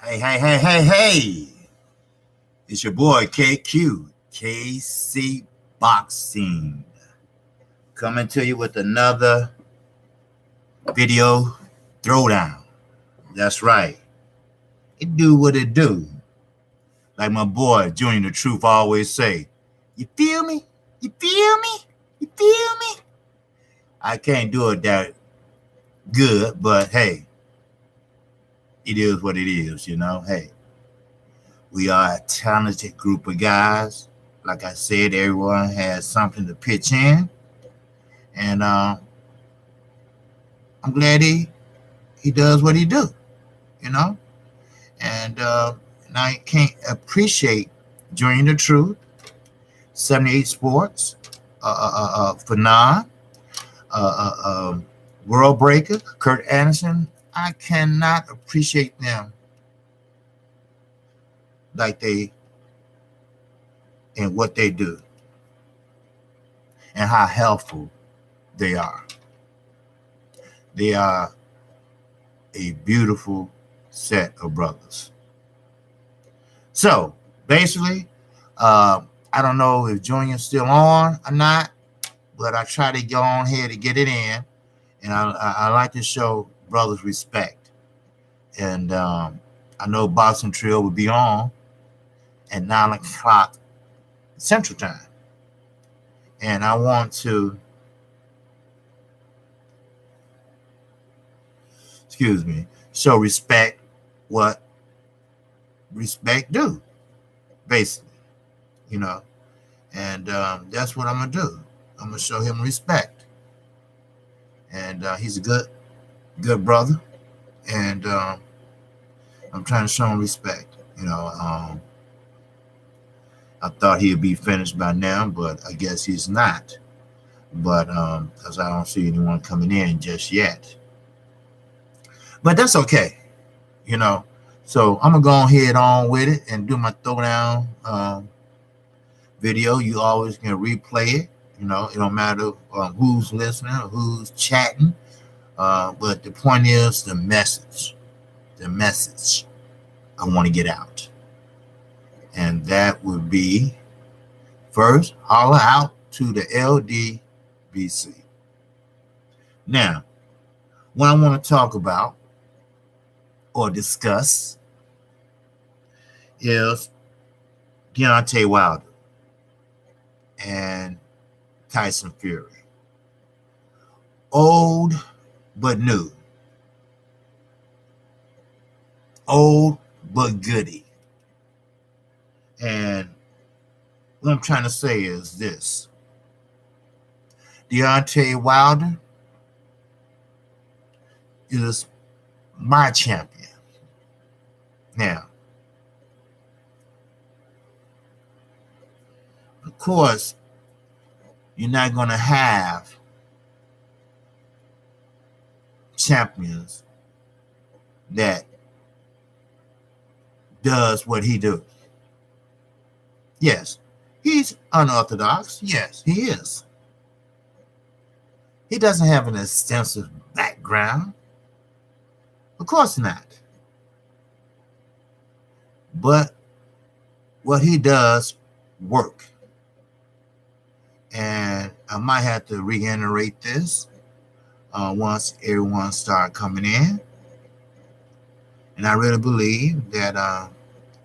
Hey. It's your boy Kqcc Boxing coming to you with another video throwdown. That's right. It do what it do. Like my boy Junior the Truth always say, you feel me? You feel me? You feel me? I can't do it that good, but hey, it is what it is, Hey, we are a talented group of guys. Like I said, everyone has something to pitch in. And I'm glad he does what he do, And I can't appreciate Junior the Truth, 78 Sports, Fanon, World Breaker, Kurt Anderson. I cannot appreciate them like they and what they do and how helpful they are. They are a beautiful set of brothers. So basically, I don't know if Junior's still on or not, but I try to go on here to get it in, and I like to show brothers respect. And I know Boxing Trail will be on at 9 o'clock Central Time, and I want to, show respect what respect do, basically, and that's what I'm gonna do. I'm gonna show him respect, and he's a good brother, and I'm trying to show him respect. I thought he'd be finished by now, but I guess he's not. But because I don't see anyone coming in just yet. But that's okay, So I'm gonna go ahead on with it and do my throwdown video. You always can replay it. It don't matter who's listening or who's chatting. But the point is the message I want to get out. And that would be, first, holler out to the Ldbc. Now, what I want to talk about or discuss is Deontay Wilder and Tyson Fury. Old but new. Old but goody. And what I'm trying to say is this. Deontay Wilder is my champion. Now, of course, you're not going to have champions that does what he do. Yes, he's unorthodox. Yes, he is. He doesn't have an extensive background. Of course not. But what he does work. And I might have to reiterate this once everyone starts coming in. And I really believe that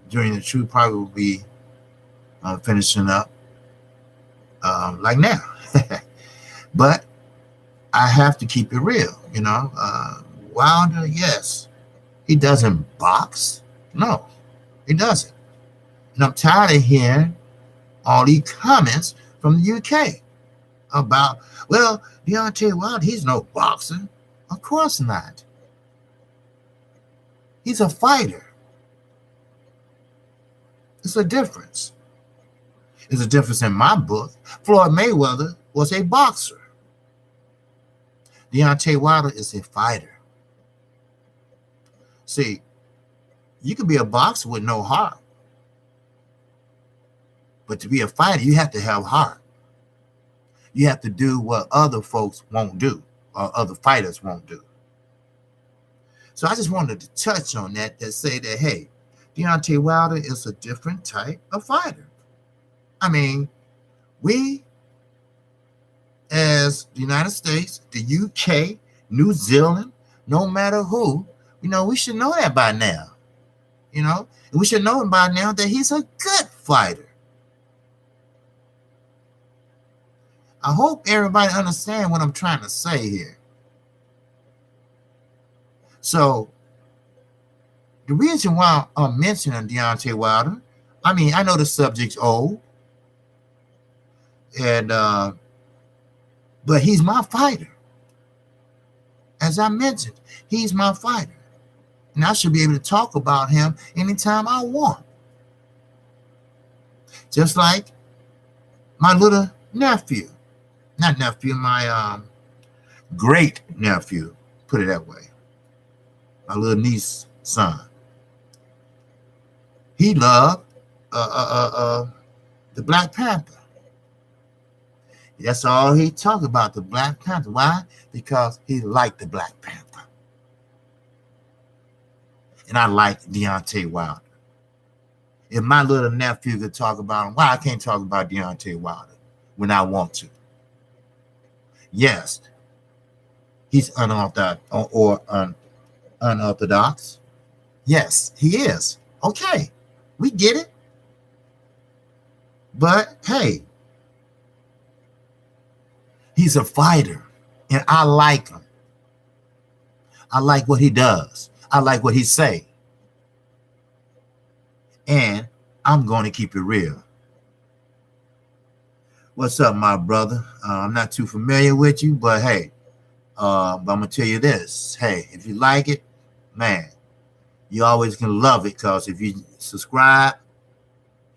during the Truth probably will be finishing up like now. But I have to keep it real, Wilder, yes, he doesn't box. No, he doesn't. And I'm tired of hearing all these comments from the UK about, well, Deontay Wilder, he's no boxer. Of course not. He's a fighter. It's a difference. It's a difference in my book. Floyd Mayweather was a boxer. Deontay Wilder is a fighter. See, you can be a boxer with no heart. But to be a fighter, you have to have heart. You have to do what other folks won't do, or other fighters won't do. So I just wanted to touch on that say that, hey, Deontay Wilder is a different type of fighter. I mean, we as the United States, the UK, New Zealand, no matter who, we should know that by now. And we should know by now that he's a good fighter. I hope everybody understands what I'm trying to say here. So, the reason why I'm mentioning Deontay Wilder, I mean, I know the subject's old, and but he's my fighter. As I mentioned, he's my fighter. And I should be able to talk about him anytime I want. Just like my little nephew. Not nephew, my great nephew, put it that way. My little niece's son. He loved the Black Panther. That's all he talked about, the Black Panther. Why? Because he liked the Black Panther. And I like Deontay Wilder. If my little nephew could talk about him, why I can't talk about Deontay Wilder when I want to? Yes, he's unorthodox or unorthodox. Yes, he is. Okay, we get it. But hey, he's a fighter, and I like him. I like what he does. I like what he say. And I'm going to keep it real. What's up, my brother? I'm not too familiar with you, but hey, but I'm going to tell you this. Hey, if you like it, man, you always can love it, because if you subscribe,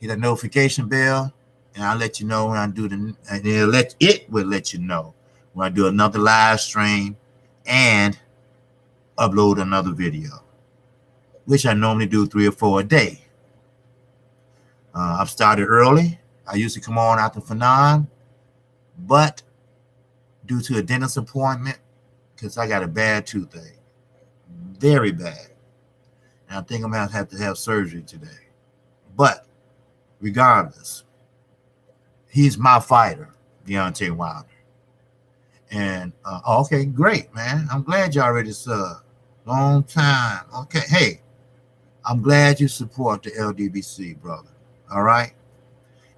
hit that notification bell, and I'll let you know when I do and it will let you know when I do another live stream and upload another video, which I normally do 3 or 4 a day. I've started early. I used to come on after Fanon, but due to a dentist appointment, because I got a bad toothache, very bad, and I think I'm going to have surgery today. But regardless, he's my fighter, Deontay Wilder. And okay, great, man. I'm glad you already subbed. Long time. Okay, hey, I'm glad you support the Ldbc, brother. All right,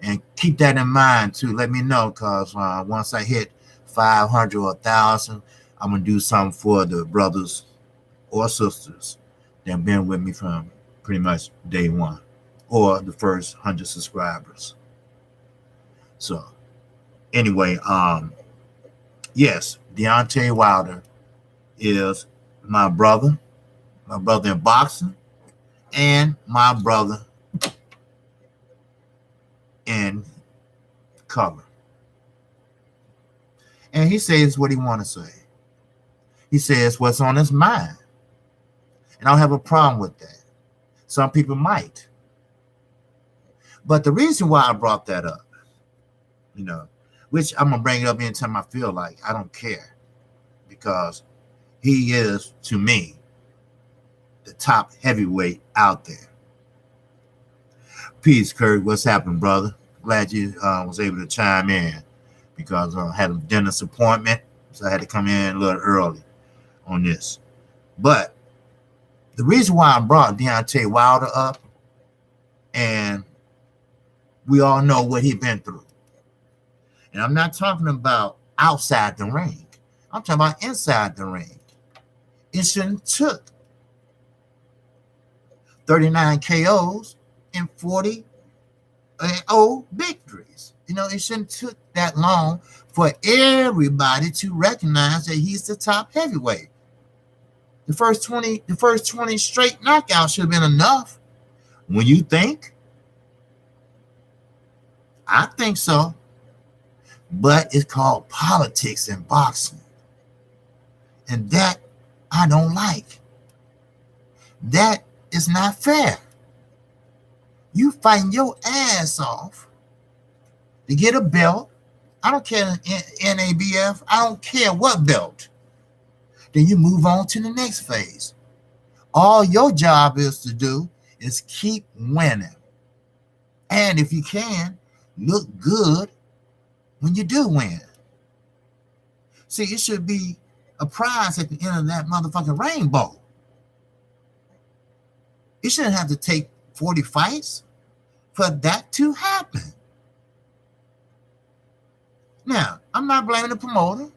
and keep that in mind too. Let me know, because once I hit 500 or 1,000, I'm gonna do something for the brothers or sisters that have been with me from pretty much day one, or the first 100 subscribers. So anyway, yes, Deontay Wilder is my brother in boxing, and my brother in color. And he says what he want to say. He says what's on his mind. And I don't have a problem with that. Some people might. But the reason why I brought that up, which I'm going to bring it up anytime I feel like, I don't care. Because he is, to me, the top heavyweight out there. Peace, Kurt. What's happening, brother? Glad you was able to chime in, because I had a dentist appointment, so I had to come in a little early on this. But the reason why I brought Deontay Wilder up, and we all know what he's been through. And I'm not talking about outside the ring. I'm talking about inside the ring. It shouldn't took 39 KOs and 40 victories. It shouldn't took that long for everybody to recognize that he's the top heavyweight. The first 20 straight knockouts should have been enough. When you think? I think so. But it's called politics in boxing. And that I don't like. That is not fair. You fighting your ass off to get a belt. I don't care, NABF. I don't care what belt. Then you move on to the next phase. All your job is to do is keep winning. And if you can, look good when you do win. See, it should be a prize at the end of that motherfucking rainbow. It shouldn't have to take 40 fights for that to happen. Now, I'm not blaming the promoter.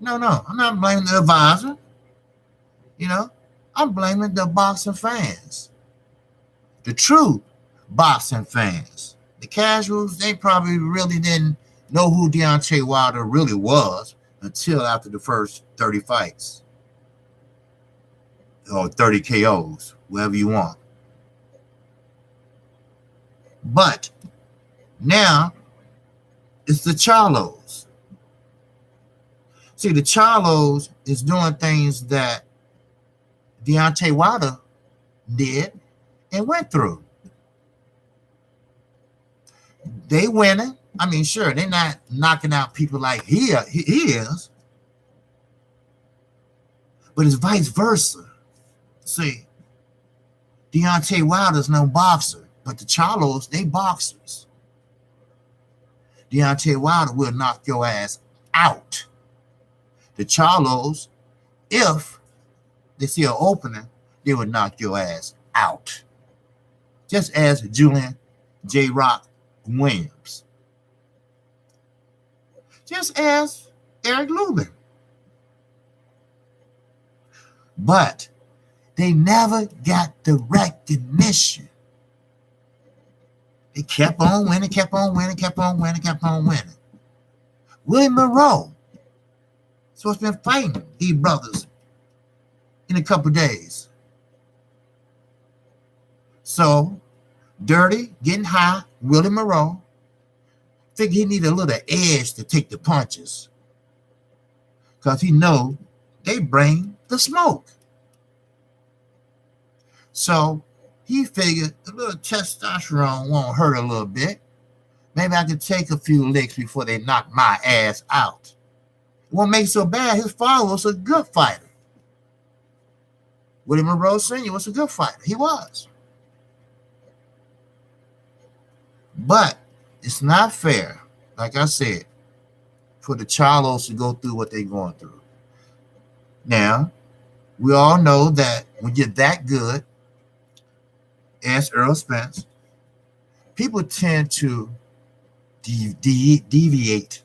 No, I'm not blaming the advisor. I'm blaming the boxing fans. The true boxing fans. The casuals, they probably really didn't know who Deontay Wilder really was until after the first 30 fights. Or 30 KOs, whatever you want. But now it's the Charlos. See, the Charlos is doing things that Deontay Wilder did and went through. They winning. I mean, sure, they're not knocking out people like he is, but it's vice versa. See, Deontay Wilder's no boxer, but the Charlos, they boxers. Deontay Wilder will knock your ass out. The Charlos, if they see an opening, they would knock your ass out. Just as Julian J. Rock Williams. Just as Eric Lubin. But they never got the recognition. They kept on winning. William Monroe is supposed to be fighting these brothers in a couple of days. So, dirty, getting high, William Monroe figured he needed a little edge to take the punches. Because he know they bring the smoke. So he figured a little testosterone won't hurt a little bit. Maybe I could take a few licks before they knock my ass out. It won't make it so bad. His father was a good fighter. William Monroe Sr. was a good fighter. He was. But it's not fair, like I said, for the Charlos to go through what they're going through. Now, we all know that when you're that good, as Earl Spence, people tend to deviate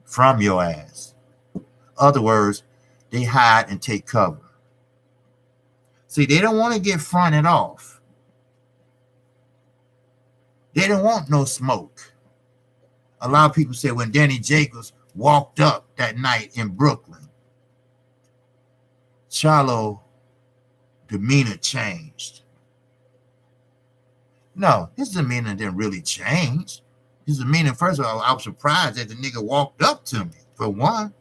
from your ass. In other words, they hide and take cover. See, they don't want to get fronted off. They don't want no smoke. A lot of people say when Danny Jacobs walked up that night in Brooklyn, Charlo demeanor changed. No, his demeanor didn't really change. His demeanor, first of all, I was surprised that the nigga walked up to me, for one.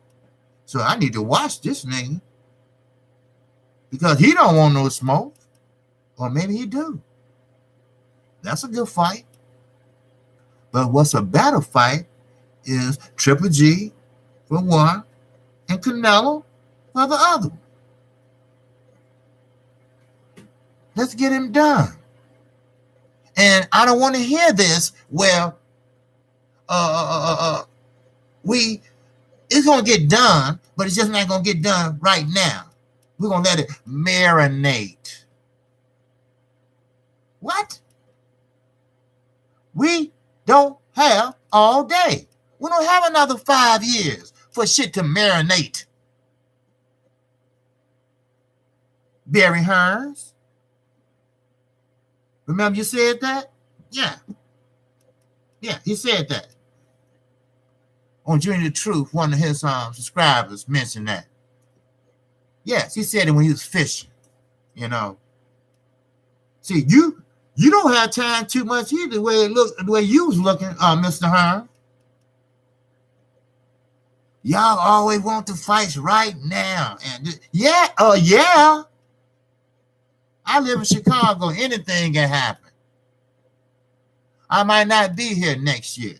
So I need to watch this nigga. Because he don't want no smoke. Or maybe he do. That's a good fight. But what's a better fight is Triple G for one and Canelo for the other. Let's get him done. And I don't want to hear this where it's going to get done, but it's just not going to get done right now. We're going to let it marinate. What? We don't have all day. We don't have another 5 years for shit to marinate. Barry Hearns. Remember you said that? Yeah. Yeah, he said that. On Journey to Truth, one of his subscribers mentioned that. Yes, he said it when he was fishing, you know. See, you don't have time too much either the way you was looking, Mr. Hearn. Y'all always want the fights right now. And yeah. I live in Chicago. Anything can happen. I might not be here next year.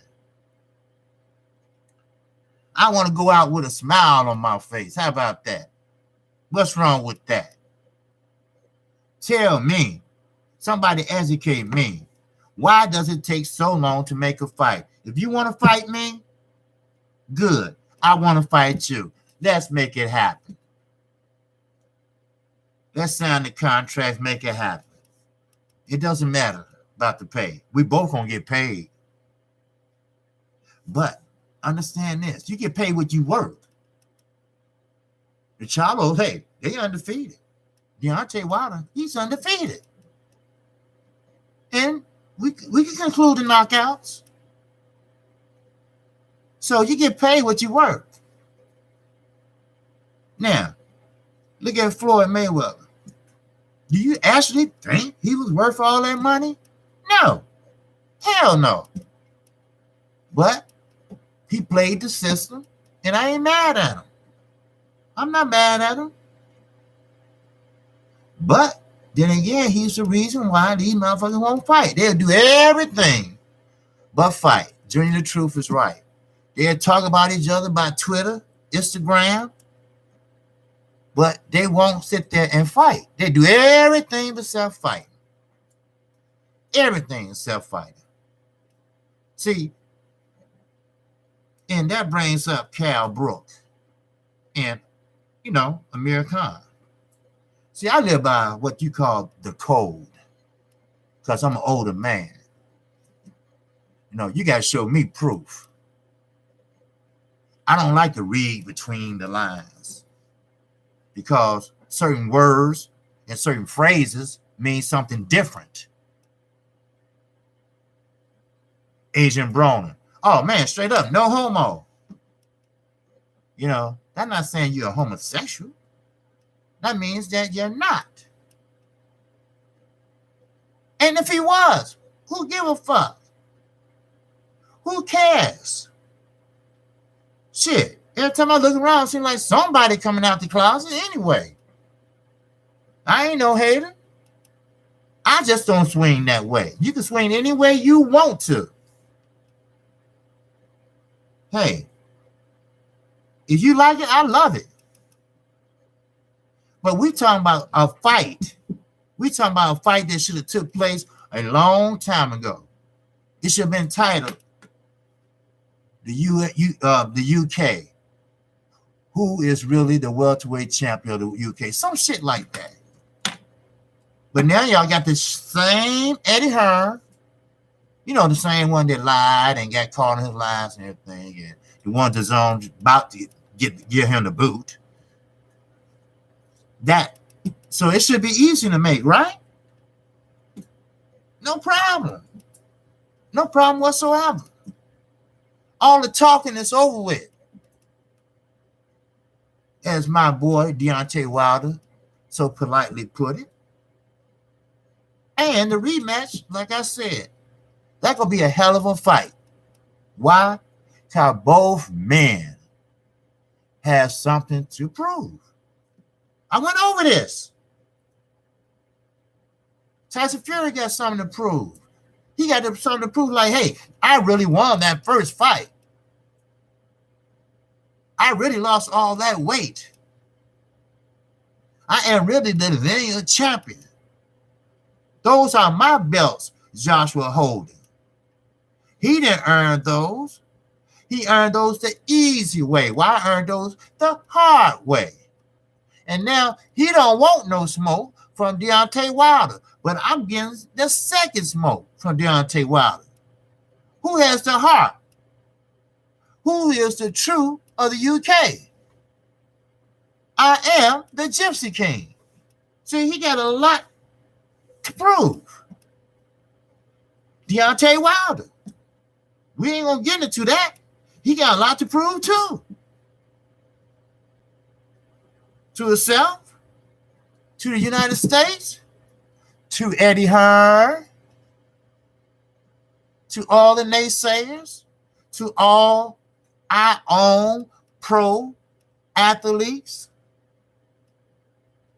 I want to go out with a smile on my face. How about that? What's wrong with that? Tell me, somebody educate me. Why does it take so long to make a fight? If you want to fight me, good. I want to fight you. Let's make it happen. Let's sign the contract, make it happen. It doesn't matter about the pay. We both gonna get paid. But understand this. You get paid what you worth. The Charlos, hey, they undefeated. Deontay Wilder, he's undefeated. And we can conclude the knockouts. So you get paid what you work. Now, look at Floyd Mayweather. Do you actually think he was worth all that money? No. Hell no. But he played the system, and I ain't mad at him. I'm not mad at him. But then again, he's the reason why these motherfuckers won't fight. They'll do everything but fight. Junior, the truth is right. They'll talk about each other by Twitter, Instagram, but they won't sit there and fight. They do everything but self-fighting. Everything is self-fighting. See, and that brings up Kell, Brook, and, Amir Khan. See, I live by what you call the code because I'm an older man. You got to show me proof. I don't like to read between the lines because certain words and certain phrases mean something different. Agent Broner. Oh, man, straight up, no homo. That's not saying you're a homosexual. That means that you're not. And if he was, who give a fuck? Who cares? Shit, every time I look around, it seems like somebody coming out the closet anyway. I ain't no hater. I just don't swing that way. You can swing any way you want to. Hey, if you like it, I love it. But we talking about a fight. We talking about a fight that should have took place a long time ago. It should have been titled the UK. Who is really the welterweight champion of the UK? Some shit like that. But now y'all got the same Eddie Hearn. The same one that lied and got caught in his lies and everything. And the one that's about to give him the boot. So it should be easy to make, right? No problem. No problem whatsoever. All the talking is over with. As my boy Deontay Wilder so politely put it. And the rematch, like I said, that could be a hell of a fight. Why? Because both men have something to prove. I went over this. Tyson Fury got something to prove. He got something to prove like, hey, I really won that first fight. I really lost all that weight. I am really the lineal champion. Those are my belts Joshua holding. He didn't earn those. He earned those the easy way. Well, I earned those the hard way. And now he don't want no smoke from Deontay Wilder. But I'm getting the second smoke from Deontay Wilder. Who has the heart? Who is the true of the UK? I am the Gypsy King. See, he got a lot to prove. Deontay Wilder. We ain't going to get into that. He got a lot to prove too. To himself, to the United States, to Eddie Hearn, to all the naysayers, to all our own pro athletes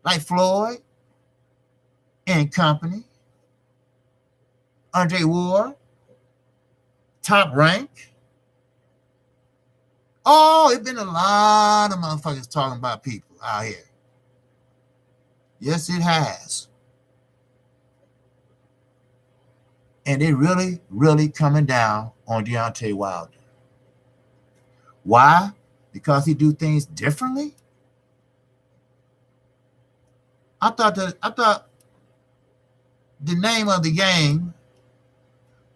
like Floyd and company, Andre Ward, Top Rank. Oh, it's been a lot of motherfuckers talking about people out here. Yes, it has. And they really, really coming down on Deontay Wilder. Why? Because he do things differently? I thought the name of the game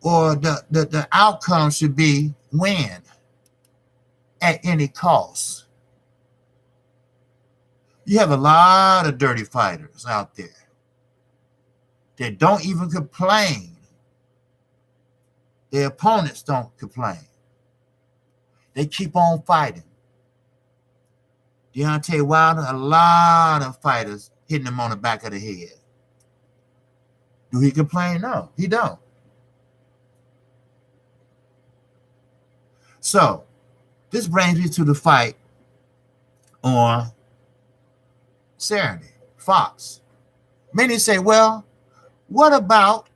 or the outcome should be win at any cost. You have a lot of dirty fighters out there that don't even complain. Their opponents don't complain. They keep on fighting. Deontay Wilder, a lot of fighters hitting him on the back of the head. Do he complain? No, he don't. So, this brings me to the fight on Saturday, Fox. Many say, well, what about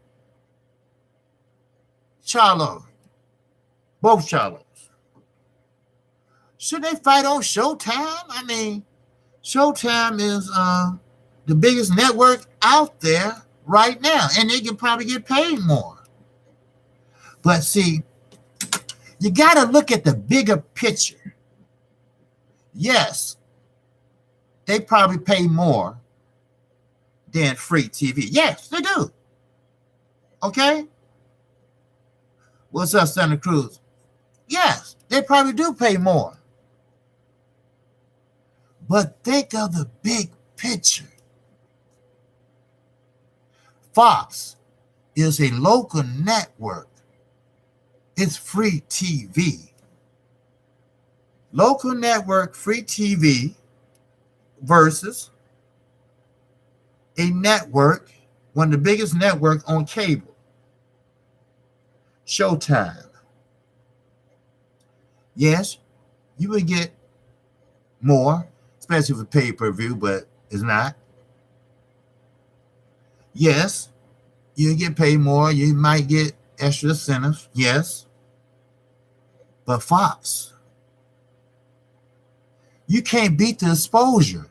Charlo? Both Charlos. Should they fight on Showtime? I mean, Showtime is the biggest network out there right now, and they can probably get paid more. But see, you got to look at the bigger picture. Yes, they probably pay more than free TV. Yes, they do. Okay? What's up, Santa Cruz? Yes, they probably do pay more. But think of the big picture. Fox is a local network. It's free TV. Local network, free TV versus a network, one of the biggest networks on cable, Showtime. Yes, you would get more, especially for pay-per-view, but it's not. Yes, you get paid more. You might get extra incentives. Yes. But Fox, you can't beat the exposure.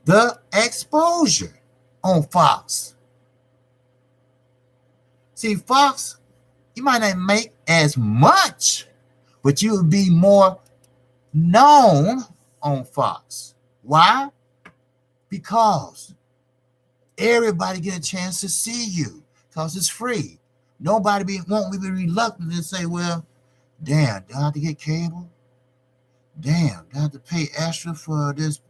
The exposure on Fox. See, Fox, you might not make as much, but you would be more known on Fox. Why? Because everybody get a chance to see you because it's free. Nobody won't be reluctant to say, well, damn, do I have to get cable? Damn, do I have to pay extra for this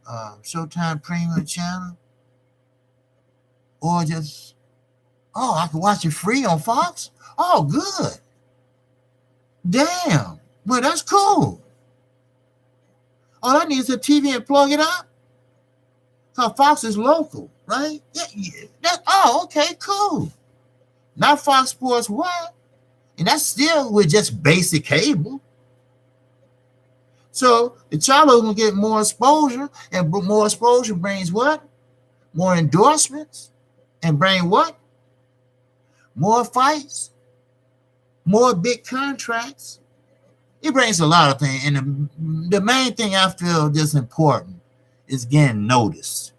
Showtime Premium channel? Or just, oh, I can watch it free on Fox? Oh, good. Damn, well, that's cool. All I need is a TV and plug it up. Because Fox is local, right? Yeah. Oh, okay, cool. Not Fox Sports 1. And that's still with just basic cable. So the Charlo will get more exposure, and more exposure brings what? More endorsements, and bring what? More fights, more big contracts. It brings a lot of things. And the main thing I feel is important is getting noticed.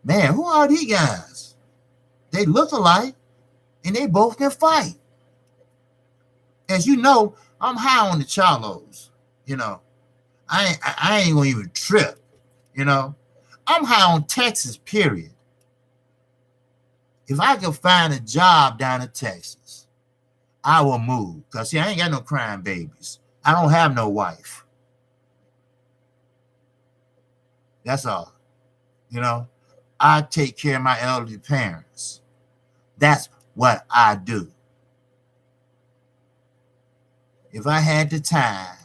Man, who are these guys? They look alike, and they both can fight. As you know, I'm high on the Charlos. You know, I ain't gonna even trip. You know, I'm high on Texas. Period. If I could find a job down in Texas, I will move. Because, see, I ain't got no crying babies. I don't have no wife. That's all. You know, I take care of my elderly parents. That's what I do. If I had the time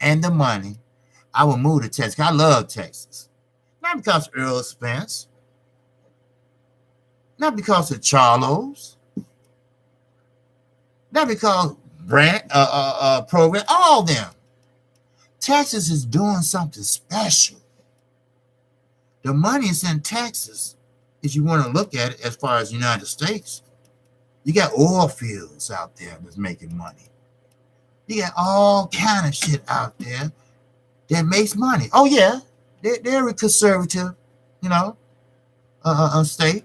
and the money, I would move to Texas. I love Texas. Not because of Earl Spence. Not because of Charlos. Not because Brand program, all of them. Texas is doing something special. The money is in Texas, if you want to look at it as far as the United States. You got oil fields out there that's making money. You got all kind of shit out there that makes money. Oh, yeah, they're a conservative, you know, state.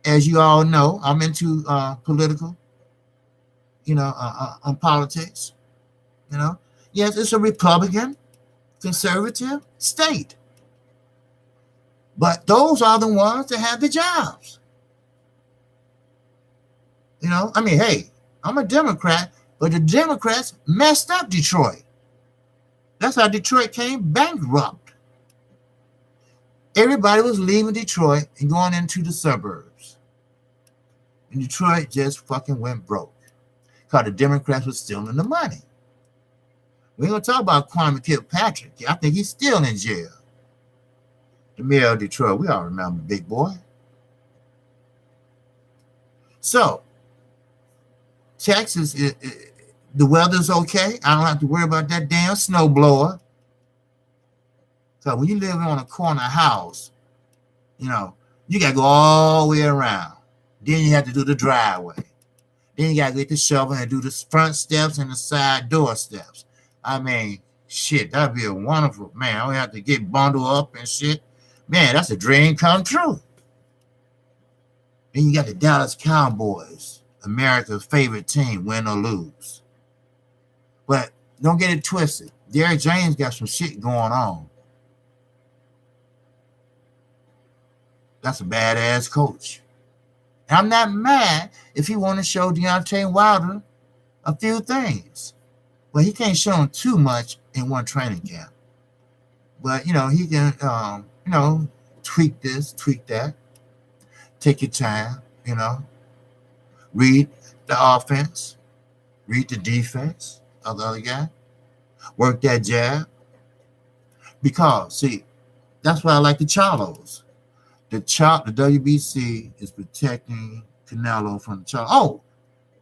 as you all know, I'm into political, on politics. Yes, it's a Republican, conservative state, but those are the ones that have the jobs. Hey, I'm a Democrat, but the Democrats messed up Detroit. That's how Detroit came bankrupt. Everybody was leaving Detroit and going into the suburbs. And Detroit just fucking went broke because the Democrats were stealing the money. We ain't going to talk about Kwame Kilpatrick. I think he's still in jail. The mayor of Detroit, we all remember Big Boy. So, Texas, the weather's okay. I don't have to worry about that damn snowblower. So when you live on a corner house, you got to go all the way around. Then you have to do the driveway. Then you got to get the shovel and do the front steps and the side door steps. Shit, that'd be a wonderful, man. I don't have to get bundled up and shit. Man, that's a dream come true. Then you got the Dallas Cowboys, America's favorite team, win or lose. But don't get it twisted. Derrick James got some shit going on. That's a badass coach. And I'm not mad if he want to show Deontay Wilder a few things. But he can't show him too much in one training camp. But, he can, tweak this, tweak that. Take your time, Read the offense. Read the defense of the other guy. Work that jab. Because, see, that's why I like the Charlos. The WBC is protecting Canelo from the Charlo.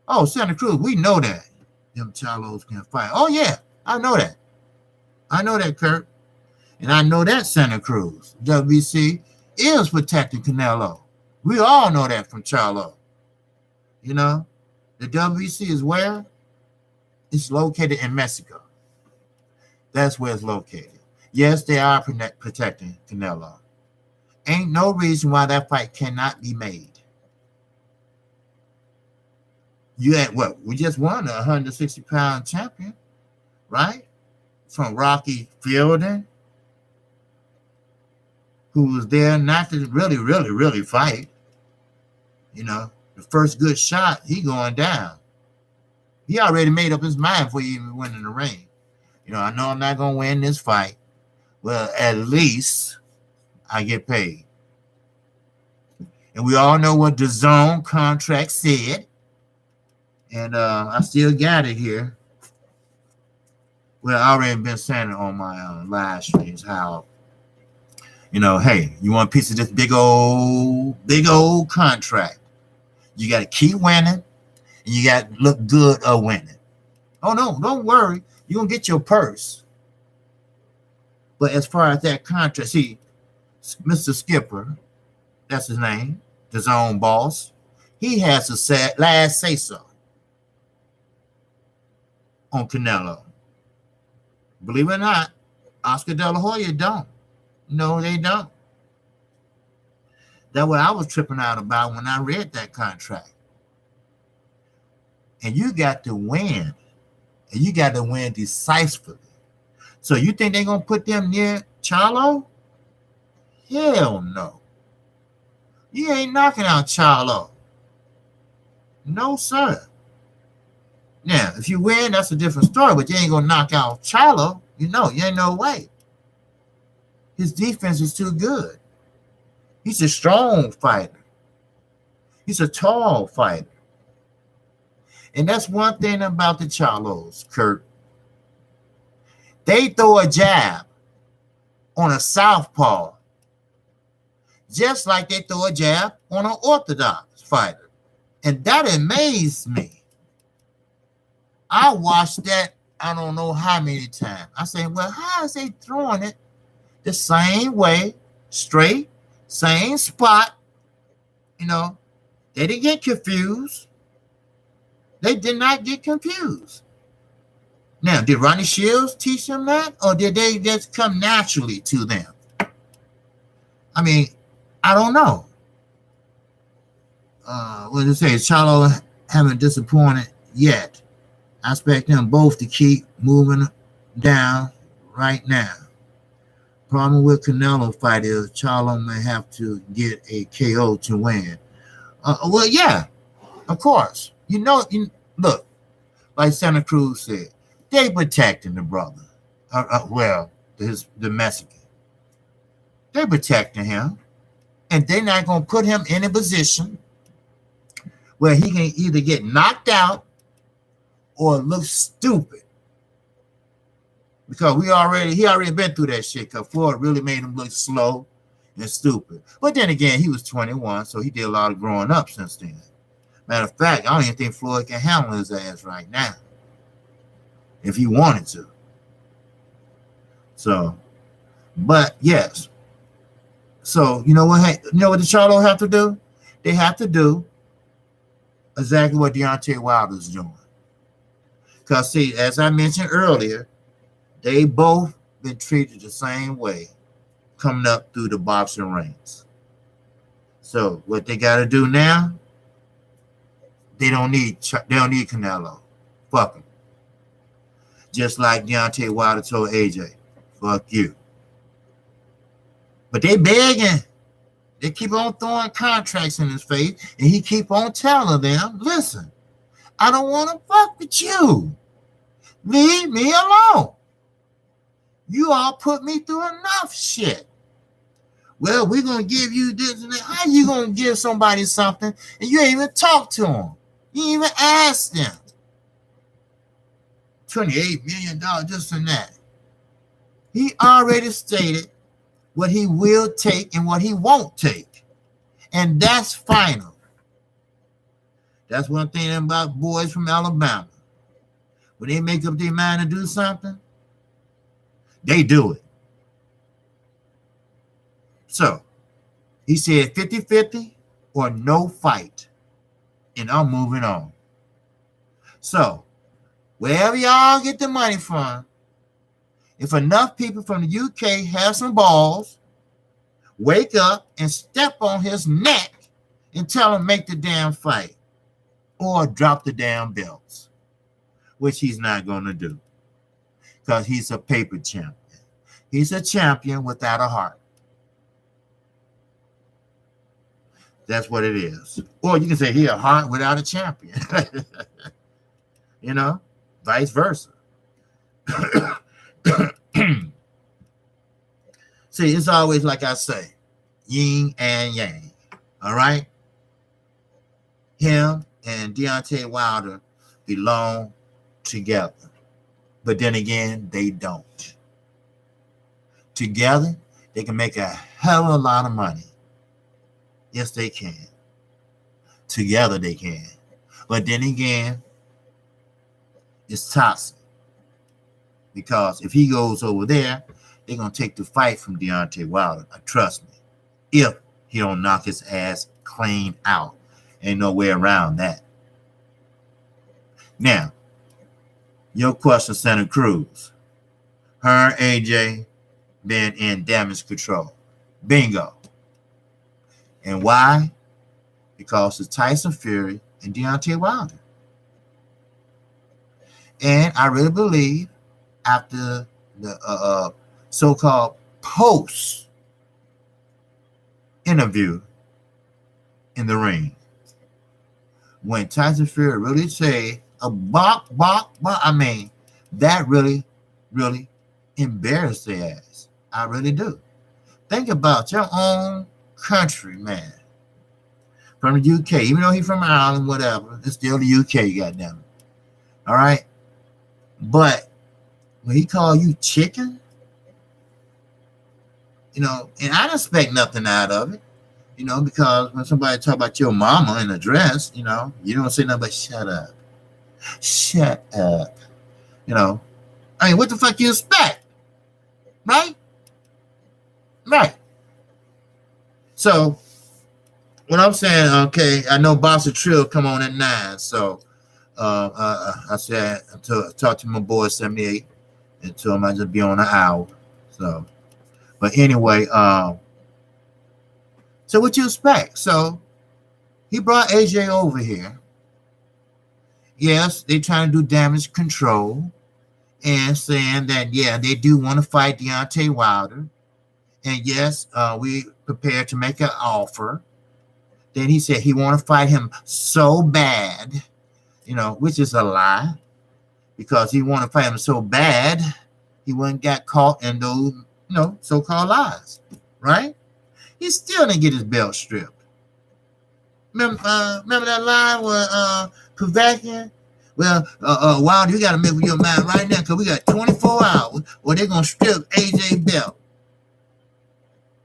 Oh, Santa Cruz, we know that. Them Charlos can fight. Oh, yeah, I know that. I know that, Kurt. And I know that Santa Cruz. WBC is protecting Canelo. We all know that from Charlo. The WBC is where? It's located in Mexico. That's where it's located. Yes, they are protecting Canelo. Ain't no reason why that fight cannot be made. You had what? We just won a 160-pound champion, right? From Rocky Fielding, who was there not to really fight. The first good shot, he going down. He already made up his mind before he even went in the ring. I know I'm not going to win this fight. Well, at least I get paid. And we all know what the zone contract said. And I still got it here. Well, I already been saying it on my live streams how, hey, you want a piece of this big old contract. You got to keep winning, and you got to look good of winning. Oh, no, don't worry. You're going to get your purse. But as far as that contract, see, Mr. Skipper, that's his name, the zone boss, he has the last say-so on Canelo. Believe it or not, Oscar De La Hoya don't. No, they don't. That's what I was tripping out about when I read that contract. And you got to win. And you got to win decisively. So you think they're going to put them near Charlo? Hell no. You ain't knocking out Charlo. No, sir. Now, if you win, that's a different story, but you ain't going to knock out Charlo. You ain't no way. His defense is too good. He's a strong fighter. He's a tall fighter. And that's one thing about the Charlos, Kurt. They throw a jab on a southpaw just like they throw a jab on an orthodox fighter. And that amazed me. I watched that I don't know how many times. I said, well, how is they throwing it the same way, straight, same spot? They didn't get confused. They did not get confused. Now, did Ronnie Shields teach them that, or did they just come naturally to them? I don't know. what did it say? Charlo haven't disappointed yet. I expect them both to keep moving down right now. Problem with Canelo fight is Charlo may have to get a KO to win. Well, yeah, of course. Look, like Santa Cruz said, they protecting the brother. The Mexican. They protecting him, and they're not gonna put him in a position where he can either get knocked out or look stupid. Because he already been through that shit. Because Floyd really made him look slow and stupid. But then again, he was 21, so he did a lot of growing up since then. Matter of fact, I don't even think Floyd can handle his ass right now, if he wanted to. So, but yes. So you know what the Charlo have to do? They have to do exactly what Deontay Wilder's doing. Because see, as I mentioned earlier, they both been treated the same way coming up through the boxing ranks. So what they got to do now, they don't need Canelo. Fuck him. Just like Deontay Wilder told AJ, fuck you. But they begging. They keep on throwing contracts in his face, and he keep on telling them, listen, I don't want to fuck with you. Leave me alone. You all put me through enough shit. Well, we're going to give you this and that. How you going to give somebody something and you ain't even talk to them? You ain't even ask them. $28 million, this and that. He already stated what he will take and what he won't take. And that's final. That's one thing about boys from Alabama. When they make up their mind to do something, they do it. So, he said 50-50 or no fight. And I'm moving on. So, wherever y'all get the money from, if enough people from the UK have some balls, wake up and step on his neck and tell him make the damn fight. Or drop the damn belts. Which he's not going to do. Because he's a paper champion. He's a champion without a heart. That's what it is. Or you can say he's a heart without a champion. You know, vice versa. See, it's always like I say, yin and yang. All right? Him and Deontay Wilder belong together. But then again, they don't. Together, they can make a hell of a lot of money. Yes, they can. Together, they can. But then again, it's toxic. Because if he goes over there, they're going to take the fight from Deontay Wilder. Trust me. If he don't knock his ass clean out. Ain't no way around that. Now, your question, Santa Cruz. Her and AJ been in damage control. Bingo. And why? Because it's Tyson Fury and Deontay Wilder. And I really believe after the so-called post interview in the ring, when Tyson Fury really said a bop, I mean, that really, really embarrassed their ass. I really do. Think about your own country, man. From the UK, even though he's from Ireland, whatever, it's still the UK, goddamn it. All right? But when he called you chicken, you know, and I don't expect nothing out of it, you know, because when somebody talk about your mama in a dress, you know, you don't say nothing but shut up. Shut up. You know, I mean, what the fuck you expect? Right? Right. So, what I'm saying, okay, I know Boxer Trill come on at 9, so I said, I talked to my boy 78 and told him I just be on an hour. So, but anyway, so what you expect? So, He brought AJ over here. Yes, they trying to do damage control and saying that, yeah, they do want to fight Deontay Wilder. And yes, we prepared to make an offer. Then he said he want to fight him so bad, which is a lie, because he want to fight him so bad, he wouldn't get caught in those, so-called lies, right? He still didn't get his belt stripped. Remember that line where Kqkc? Well, Wilder, you got to make up your mind right now, because we got 24 hours where they're going to strip AJ belt.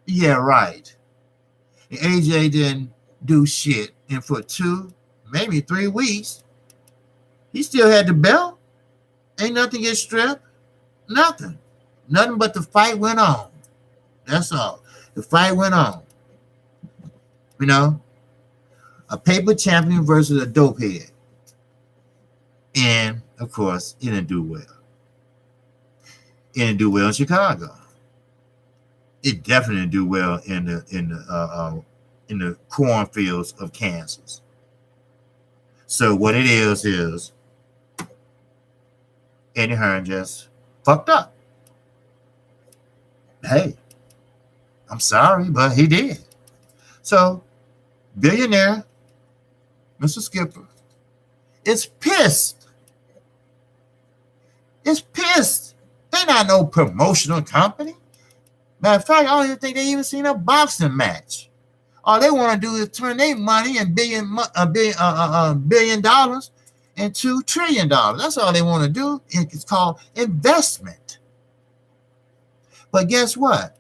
Yeah, right. And AJ didn't do shit. And for 2, maybe 3 weeks, he still had the belt. Ain't nothing get stripped. Nothing. Nothing but the fight went on. That's all. The fight went on. A paper champion versus a dope head. And, of course, it didn't do well. It didn't do well in Chicago. It definitely didn't do well in the cornfields of Kansas. So what it is Eddie Hearn just fucked up. Hey, I'm sorry, but he did. So, billionaire, Mr. Skipper, is pissed. It's pissed. They not no promotional company. Matter of fact, I don't even think they even seen a boxing match. All they want to do is turn their money and $1 billion into $1 trillion. That's all they want to do. It's called investment. But guess what?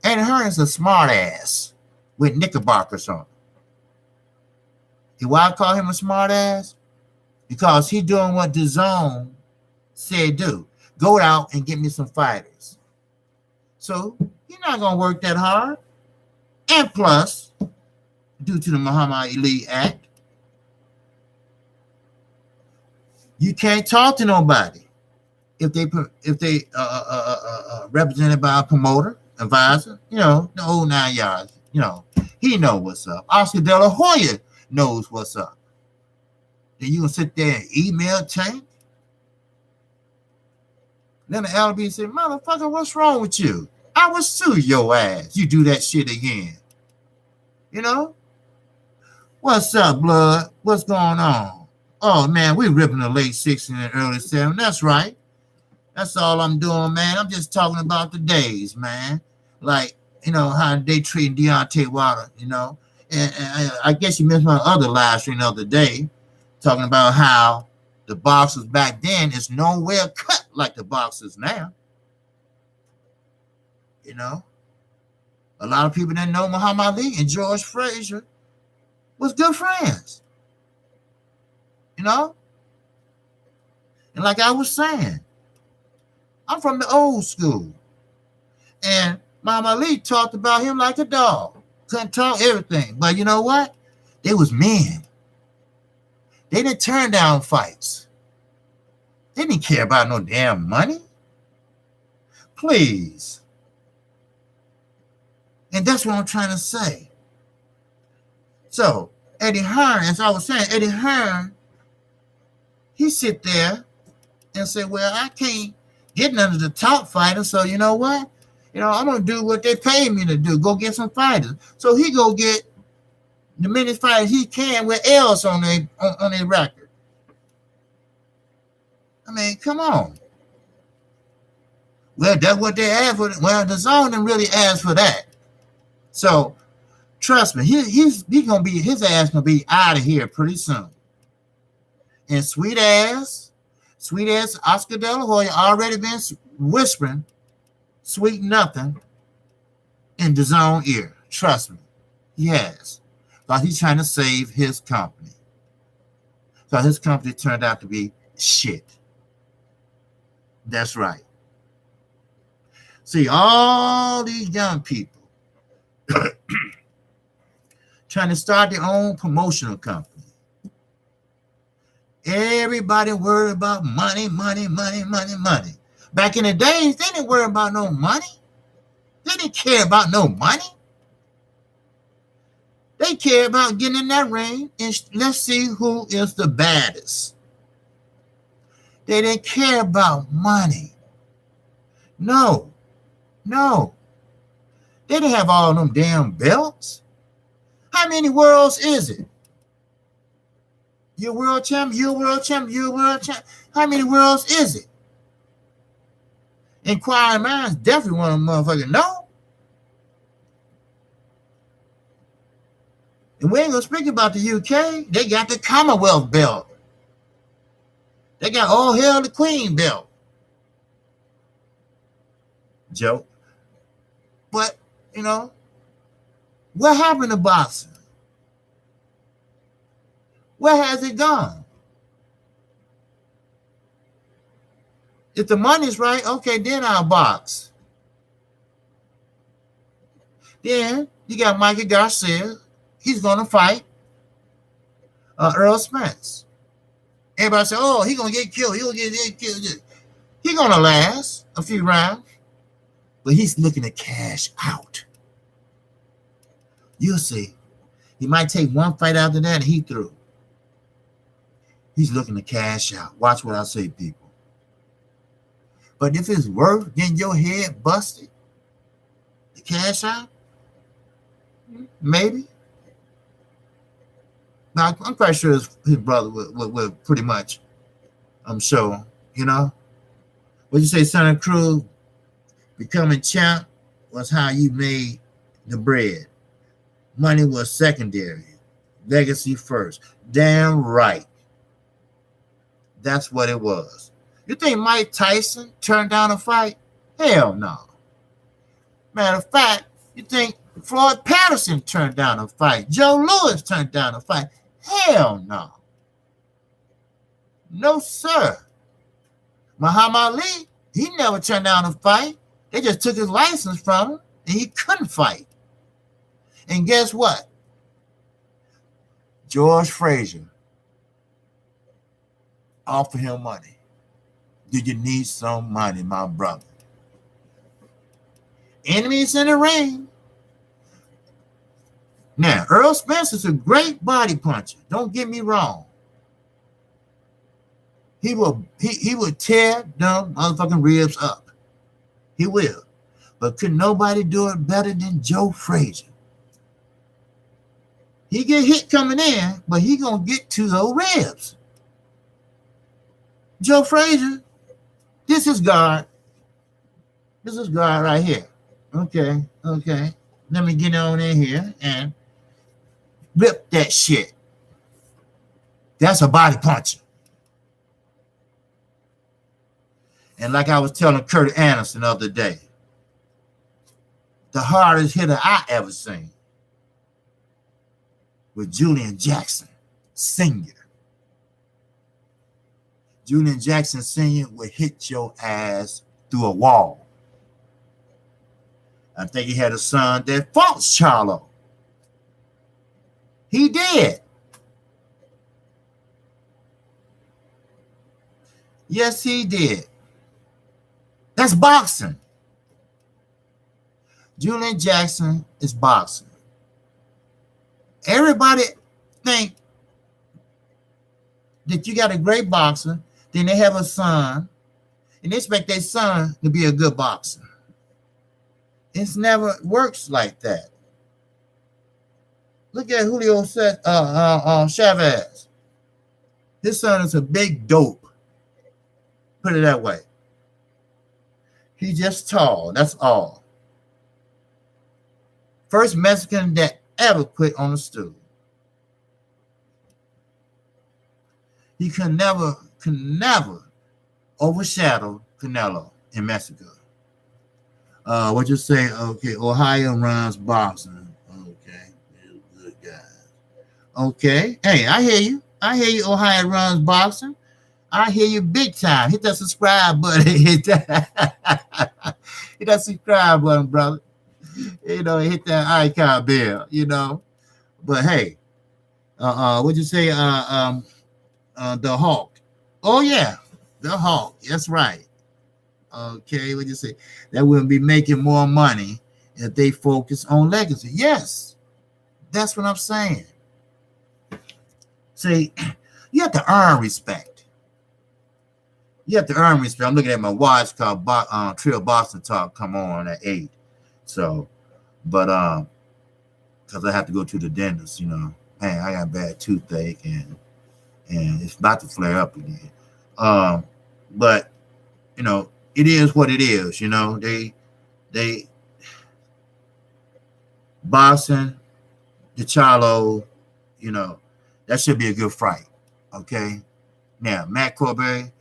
Eddie Hearn is a smart ass with knickerbockers on. Why I call him a smart ass? Because he doing what DAZN said do. Go out and get me some fighters. So you're not going to work that hard. And plus, due to the Muhammad Ali Act, you can't talk to nobody if they represented by a promoter, advisor, the old 9 yards. He know what's up. Oscar De La Hoya knows what's up. Then you gonna sit there and email Tank? Then the Ldbc said, motherfucker, what's wrong with you? I will sue your ass. You do that shit again. What's up, blood? What's going on? Oh, man, we ripping the late 60s and early 70s. That's right. That's all I'm doing, man. I'm just talking about the days, man. Like, how they treating Deontay Wilder, And I guess you missed my other live stream the other day, talking about how the boxers back then is nowhere cut like the boxers now. A lot of people didn't know Muhammad Ali and George Frazier was good friends. And like I was saying, I'm from the old school. And Muhammad Ali talked about him like a dog. Couldn't talk everything. But you know what? They was men. They didn't turn down fights. They didn't care about no damn money. Please. And that's what I'm trying to say. So, Eddie Hearn, as I was saying, Eddie Hearn, he sit there and say, well, I can't get none of the top fighters, so you know what? I'm going to do what they pay me to do, go get some fighters. So he go get the many fighters he can with L's on their record. I mean, come on. Well, that's what they asked for. Well, DAZN didn't really ask for that. So, trust me, he's gonna be, his ass gonna be out of here pretty soon. And sweet ass Oscar De La Hoya already been whispering sweet nothing in DAZN ear. Trust me, he has. Because he's trying to save his company. So his company turned out to be shit. That's right. See, all these young people trying to start their own promotional company. Everybody worried about money. Back in the days, they didn't worry about no money. They didn't care about no money. They care about getting in that ring and let's see who is the baddest. They didn't care about money. No. They didn't have all them damn belts. How many worlds is it? You're world champ, you're world champ, you're world champ. How many worlds is it? Inquiring minds definitely want to motherfucking know. And we ain't gonna speak about the UK. They got the Commonwealth belt. They got all hail the Queen belt. Joke. But, you know, what happened to boxing? Where has it gone? If the money's right, okay, then I'll box. Then you got Mikey Garcia. He's going to fight Earl Spence. Everybody say, oh, he's going to get killed. He'll get killed. He's going to last a few rounds, but he's looking to cash out. You'll see. He might take one fight after that and he through. He's looking to cash out. Watch what I say, people. But if it's worth getting your head busted to cash out, maybe. Now, I'm quite sure his brother would pretty much, I'm sure, you know. What you say, Santa Cruz, becoming champ was how you made the bread. Money was secondary. Legacy first. Damn right. That's what it was. You think Mike Tyson turned down a fight? Hell no. Matter of fact, you think Floyd Patterson turned down a fight? Joe Louis turned down a fight? Hell no. No, sir. Muhammad Ali, he never turned down a fight. They just took his license from him and he couldn't fight. And guess what? George Frazier offered him money. Do you need some money, my brother? Enemies in the ring. Now, Earl Spence is a great body puncher. Don't get me wrong. He will tear them motherfucking ribs up. He will. But could nobody do it better than Joe Frazier? He get hit coming in, but he gonna get to those ribs. Joe Frazier, this is guard. This is guard right here. Okay. Let me get on in here and rip that shit. That's a body puncher. And like I was telling Kurt Anderson the other day, the hardest hitter I ever seen was Julian Jackson Sr. Julian Jackson Sr. would hit your ass through a wall. I think he had a son that fought Charlo. He did. Yes, he did. That's boxing. Julian Jackson is boxing. Everybody think that you got a great boxer, then they have a son, and they expect their son to be a good boxer. It's never works like that. Look at Julio Chavez. His son is a big dope. Put it that way. He's just tall. That's all. First Mexican that ever quit on a stool. He could never overshadow Canelo in Mexico. What you say? Okay, Ohio runs boxing. Okay, good guys. Okay, hey, I hear you. Ohio runs boxing. I hear you big time. Hit that subscribe button. Hit that subscribe button, brother. You know, hit that icon bell. You know, but hey, what'd you say? The Hawk. Oh yeah, the Hawk. That's right. Okay, what'd you say? That wouldn't be making more money if they focus on legacy. Yes, That's what I'm saying. See, you have to earn respect. You have to earn respect. I'm looking at my watch called Trill Boston Talk come on at 8. So, but because I have to go to the dentist, you know. Man, I got a bad toothache and it's about to flare up again. But you know, it is what it is. You know, they boxing, the Charlo, you know, that should be a good fight. Okay. Now, Matt Kabo,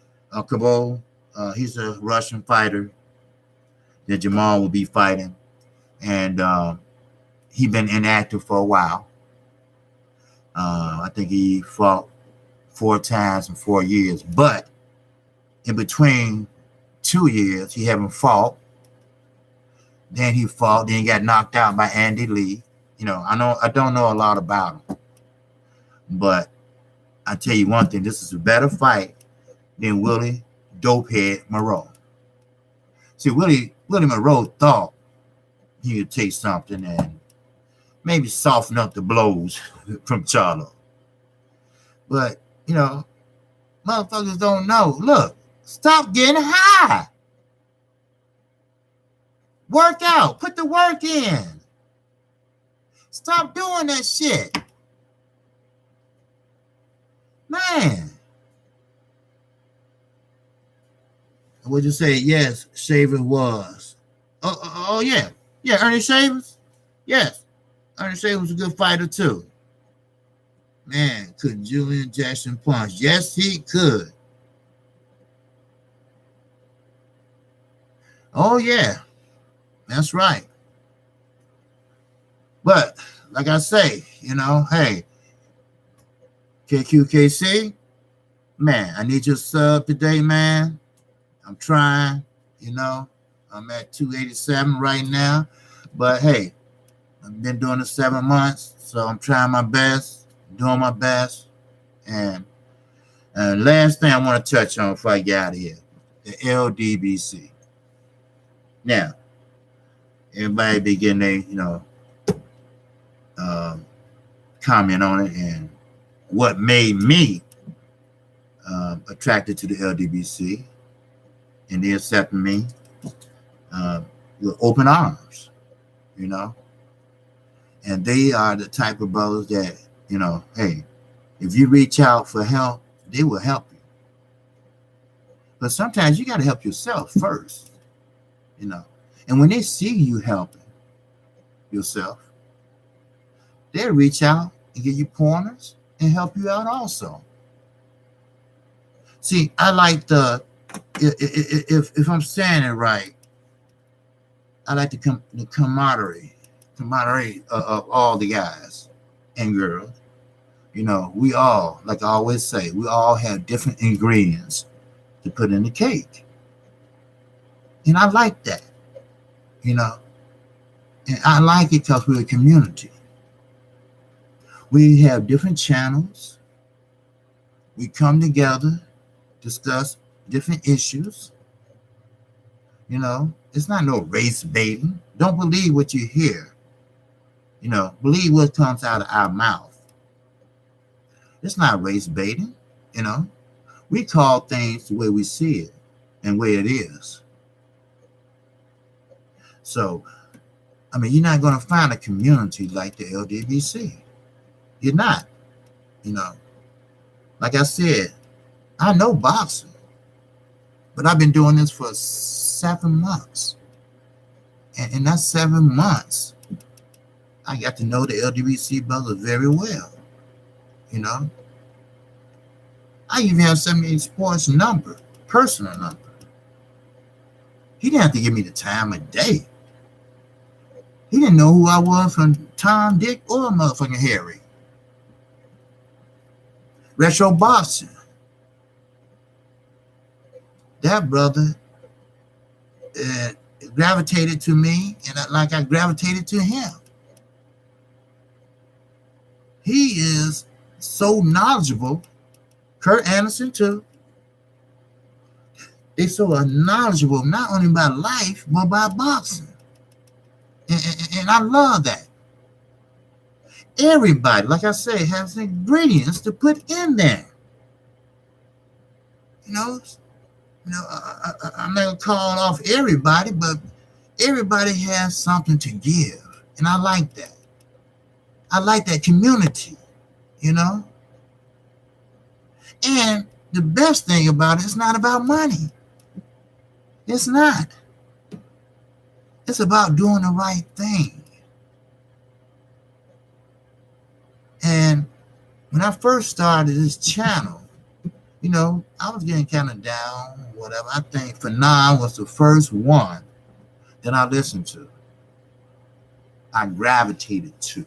he's a Russian fighter that Jamal will be fighting, and he been inactive for a while. I think he fought 4 times in 4 years, but in between 2 years, he haven't fought. Then he fought, then he got knocked out by Andy Lee. You know, I don't know a lot about him, but I tell you one thing, this is a better fight than Willie Dopehead Moreau. See, Willie Moreau thought he could take something and maybe soften up the blows from Charlo. But, you know, motherfuckers don't know. Look, stop getting high. Work out. Put the work in. Stop doing that shit. Man. Would you say? Yes, Shaver was. Oh yeah. Yeah, Ernie Shavers? Yes. Ernie Shavers was a good fighter too. Man, could Julian Jackson punch? Yes, he could. Oh yeah. That's right. But like I say, you know, hey, Kqkc, man, I need your sub today, man. I'm trying, you know. I'm at 287 right now. But hey, I've been doing it 7 months, so I'm trying my best, doing my best. And last thing I want to touch on before I get out of here, the Ldbc. Now, everybody be getting their, you know, comment on it and what made me attracted to the Ldbc, and they accepted me with open arms, you know. And they are the type of brothers that, you know, hey, if you reach out for help, they will help you. But sometimes you got to help yourself first, you know. And when they see you helping yourself, they'll reach out and give you pointers and help you out also. See, I like if I'm saying it right, I like the camaraderie of all the guys and girls. You know, we all, like I always say, we all have different ingredients to put in the cake. And I like that, you know. And I like it because we're a community. We have different channels. We come together, discuss different issues. You know, it's not no race baiting. Don't believe what you hear. You know, believe what comes out of our mouth. It's not race baiting, you know. We call things the way we see it and the way it is. So, I mean, you're not going to find a community like the Ldbc. You're not, you know. Like I said, I know boxing, but I've been doing this for 7 months. And in that 7 months, I got to know the Ldbc brother very well, you know. I even have 78 Sports number, personal number. He didn't have to give me the time of day. He didn't know who I was from Tom, Dick, or motherfucking Harry. Retro Boxing. That brother gravitated to me, and like I gravitated to him. He is so knowledgeable. Kurt Anderson too. They're so knowledgeable not only about life but about boxing, and I love that. Everybody, like I say, has ingredients to put in there. You know, I'm not gonna call off everybody, but everybody has something to give, and I like that. I like that community, you know. And the best thing about it, it's not about money. It's not. It's about doing the right thing. And when I first started this channel, you know, I was getting kind of down, whatever. I think Fanon was the first one that I listened to. I gravitated to,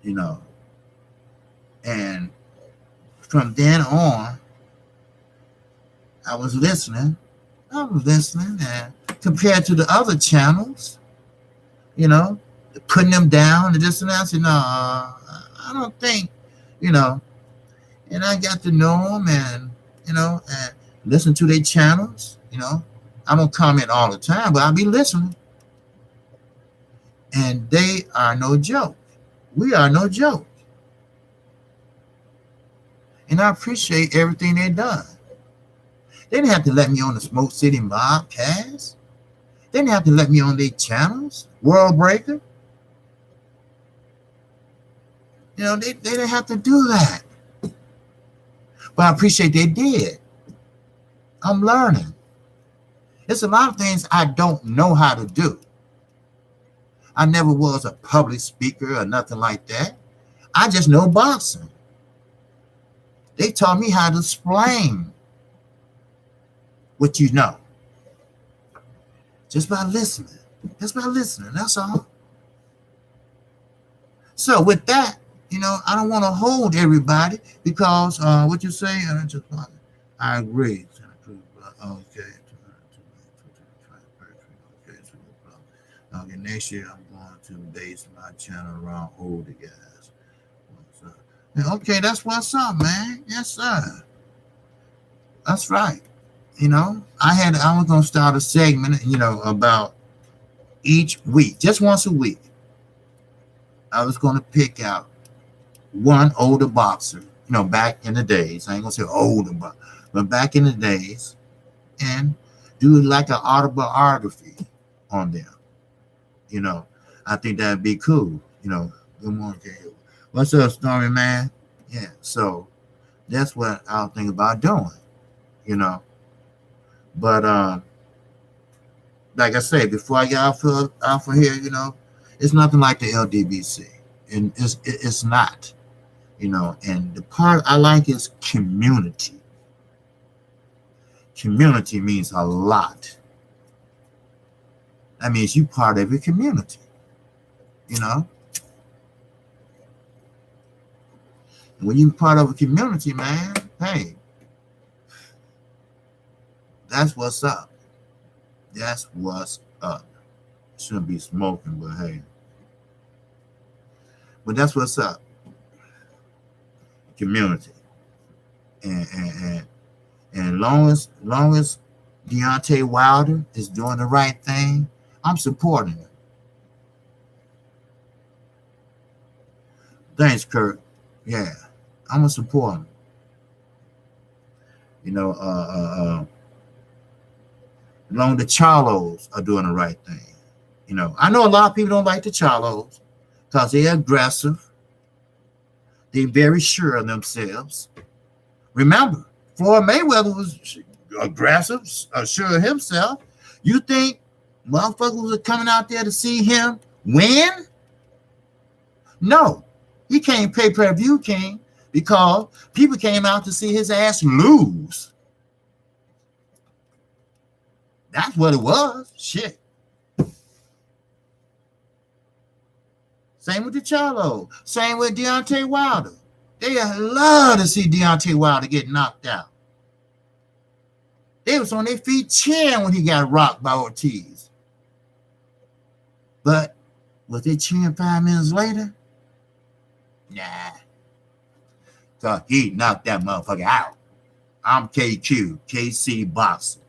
you know. And from then on, I was listening, and compared to the other channels, you know, putting them down and this and that, I said, no, I don't think, you know. And I got to know them and, you know, and listen to their channels, you know. I don't comment all the time, but I'll be listening. And they are no joke. We are no joke. And I appreciate everything they've done. They didn't have to let me on the Smoke City Mobcast. They didn't have to let me on their channels, World Breaker. You know, they didn't have to do that. But I appreciate they did. I'm learning. There's a lot of things I don't know how to do. I never was a public speaker or nothing like that. I just know boxing. They taught me how to explain what you know. Just by listening. That's all. So with that, you know, I don't want to hold everybody because what you say, I agree. Okay. Okay, next year I'm going to base my channel around older guys. Okay, that's what's up, man. Yes, sir. That's right. You know, I was gonna start a segment, you know, about each week, just once a week. I was gonna pick out one older boxer, you know, back in the days. I ain't gonna say older, but back in the days, and do like an autobiography on them. You know, I think that'd be cool. You know, good morning, Kell. What's up, Stormy, man? Yeah, so that's what I'll think about doing. You know, but like I said, before I get out for here, you know, it's nothing like the Ldbc, and it's not. You know, and the part I like is community. Community means a lot. That means you part of a community, you know. And when you're part of a community, man, hey, that's what's up. That's what's up. Shouldn't be smoking, but hey. But that's what's up. Community. And long as Deontay Wilder is doing the right thing, I'm supporting him. Thanks, Kurt. Yeah, I'm gonna support him. You know, long the Charlos are doing the right thing. You know, I know a lot of people don't like the Charlos because they're aggressive. They're very sure of themselves. Remember, Floyd Mayweather was aggressive, sure of himself. You think motherfuckers are coming out there to see him win? No. He can't pay per-view, King, because people came out to see his ass lose. That's what it was. Shit. Same with the Charlo. Same with Deontay Wilder. They love to see Deontay Wilder get knocked out. They was on their feet cheering when he got rocked by Ortiz. But was they cheering 5 minutes later? Nah. So he knocked that motherfucker out. I'm Kqcc Boxing.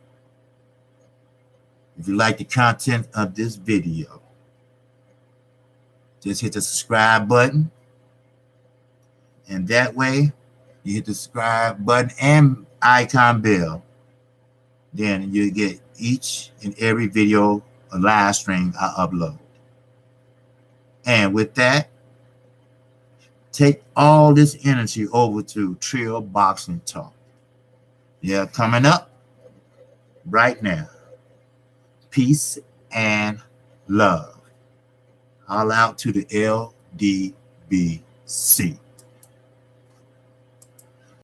If you like the content of this video, Just hit the subscribe button. And that way, you hit the subscribe button and icon bell. Then you get each and every video or live stream I upload. And with that, take all this energy over to Trill Boxing Talk. Yeah, coming up right now. Peace and love. All out to the Ldbc.